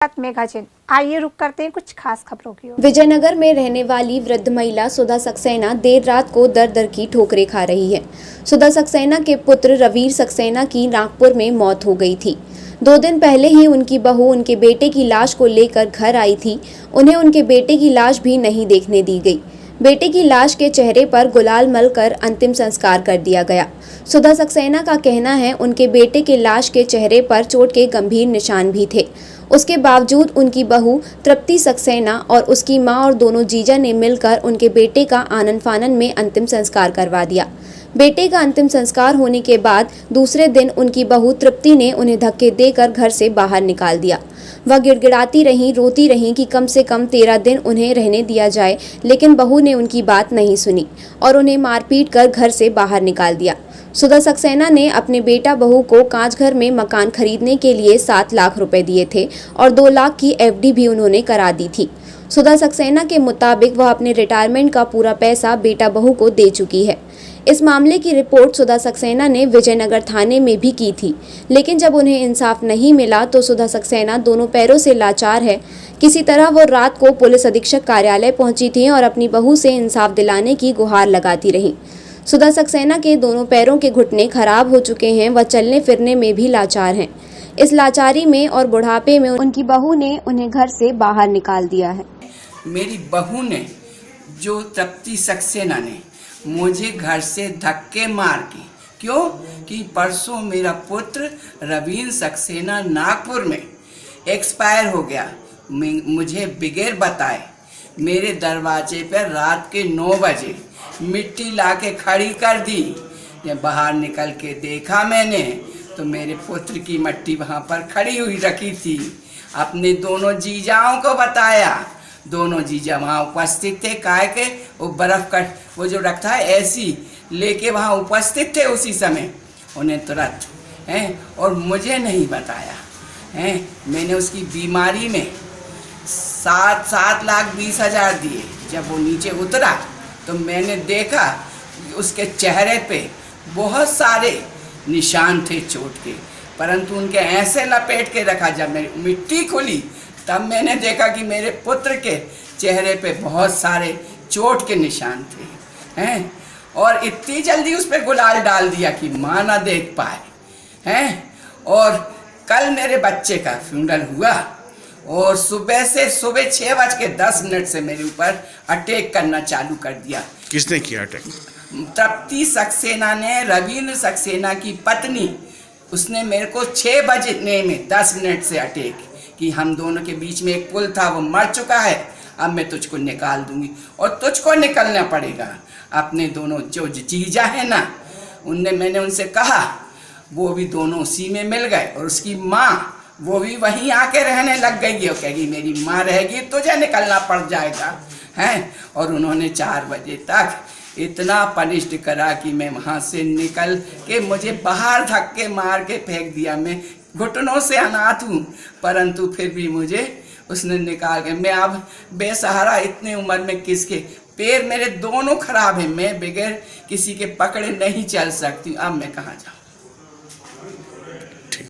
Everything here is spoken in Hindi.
मेघाजिन आइए रुक करते हैं कुछ खास खबरों की ओर। विजयनगर में रहने वाली वृद्ध महिला सुधा सक्सेना देर रात को दर दर की ठोकरें खा रही है। सुधा सक्सेना के पुत्र रवीर सक्सेना की नागपुर में मौत हो गई थी। 2 दिन पहले ही उनकी बहू उनके बेटे की लाश को लेकर घर आई थी। उन्हें उनके बेटे की लाश भी नहीं देखने दी गई। बेटे की लाश के चेहरे पर गुलाल मलकर अंतिम संस्कार कर दिया गया। सुधा सक्सेना का कहना है उनके बेटे के लाश के चेहरे पर चोट के गंभीर निशान भी थे। उसके बावजूद उनकी बहू तृप्ति सक्सेना और उसकी मां और दोनों जीजा ने मिलकर उनके बेटे का आनन फानन में अंतिम संस्कार करवा दिया। बेटे का अंतिम संस्कार होने के बाद दूसरे दिन उनकी बहू तृप्ति ने उन्हें धक्के देकर घर से बाहर निकाल दिया। वह गिड़गिड़ाती रहीं, रोती रहीं कि कम से कम 13 दिन उन्हें रहने दिया जाए, लेकिन बहू ने उनकी बात नहीं सुनी और उन्हें मारपीट कर घर से बाहर निकाल दिया। सुधा सक्सेना ने अपने बेटा बहू को कांचघर में मकान खरीदने के लिए 7 लाख रुपए दिए थे और 2 लाख की एफडी भी उन्होंने करा दी थी। सुधा सक्सेना के मुताबिक वह अपने रिटायरमेंट का पूरा पैसा बेटा बहू को दे चुकी है। इस मामले की रिपोर्ट सुधा सक्सेना ने विजयनगर थाने में भी की थी, लेकिन जब उन्हें इंसाफ नहीं मिला तो सुधा सक्सेना दोनों पैरों से लाचार है। किसी तरह वो रात को पुलिस अधीक्षक कार्यालय पहुंची थी और अपनी बहू से इंसाफ दिलाने की गुहार लगाती रही। सुधा सक्सेना के दोनों पैरों के घुटने खराब हो चुके हैं। वह चलने फिरने में भी लाचार हैं। इस लाचारी में और बुढ़ापे में उनकी बहू ने उन्हें घर से बाहर निकाल दिया है। मेरी बहू ने, जो तृप्ति सक्सेना ने, मुझे घर से धक्के मार के, क्यों कि परसों मेरा पुत्र रवीर सक्सेना नागपुर में एक्सपायर हो गया। मुझे बगैर बताए मेरे दरवाजे पर रात के 9 बजे मिट्टी लाके खड़ी कर दी। जब बाहर निकल के देखा मैंने तो मेरे पुत्र की मिट्टी वहाँ पर खड़ी हुई रखी थी। अपने दोनों जीजाओं को बताया, दोनों जीजा वहाँ उपस्थित थे। काहे के वो बर्फ का वो जो रखता है ऐसी लेके वहाँ उपस्थित थे उसी समय। उन्हें तुरंत और मुझे नहीं बताया मैंने उसकी बीमारी में 7 लाख 20 हजार दिए। जब वो नीचे उतरा तो मैंने देखा उसके चेहरे पे बहुत सारे निशान थे चोट के, परंतु उनके ऐसे लपेट के रखा। जब मेरी मिट्टी खुली तब मैंने देखा कि मेरे पुत्र के चेहरे पे बहुत सारे चोट के निशान थे और इतनी जल्दी उस पर गुलाल डाल दिया कि माँ ना देख पाए और कल मेरे बच्चे का फ्यूनरल हुआ और सुबह 6:10 से मेरे ऊपर अटैक करना चालू कर दिया। किसने किया अटैक? तृप्ति सक्सेना ने, रवीर सक्सेना की पत्नी, उसने मेरे को 6:10 से अटैक कि हम दोनों के बीच में एक पुल था, वो मर चुका है, अब मैं तुझको निकाल दूंगी और तुझको निकलना पड़ेगा। अपने दोनों जो जीजा है ना, मैंने उनसे कहा, वो भी दोनों उसी में मिल गए और उसकी माँ वो भी वहीं आके रहने लग गई है। कहेगी मेरी माँ रहेगी तुझे निकलना पड़ जाएगा और उन्होंने 4 बजे तक इतना पनिश्ड करा कि मैं वहाँ से निकल के मुझे बाहर धक्के मार के फेंक दिया। मैं घुटनों से अनाथ हूँ, परंतु फिर भी मुझे उसने निकाल के, मैं अब बेसहारा इतने उम्र में किसके, पैर मेरे दोनों खराब हैं, मैं बगैर किसी के पकड़े नहीं चल सकती। अब मैं कहाँ जाऊँ।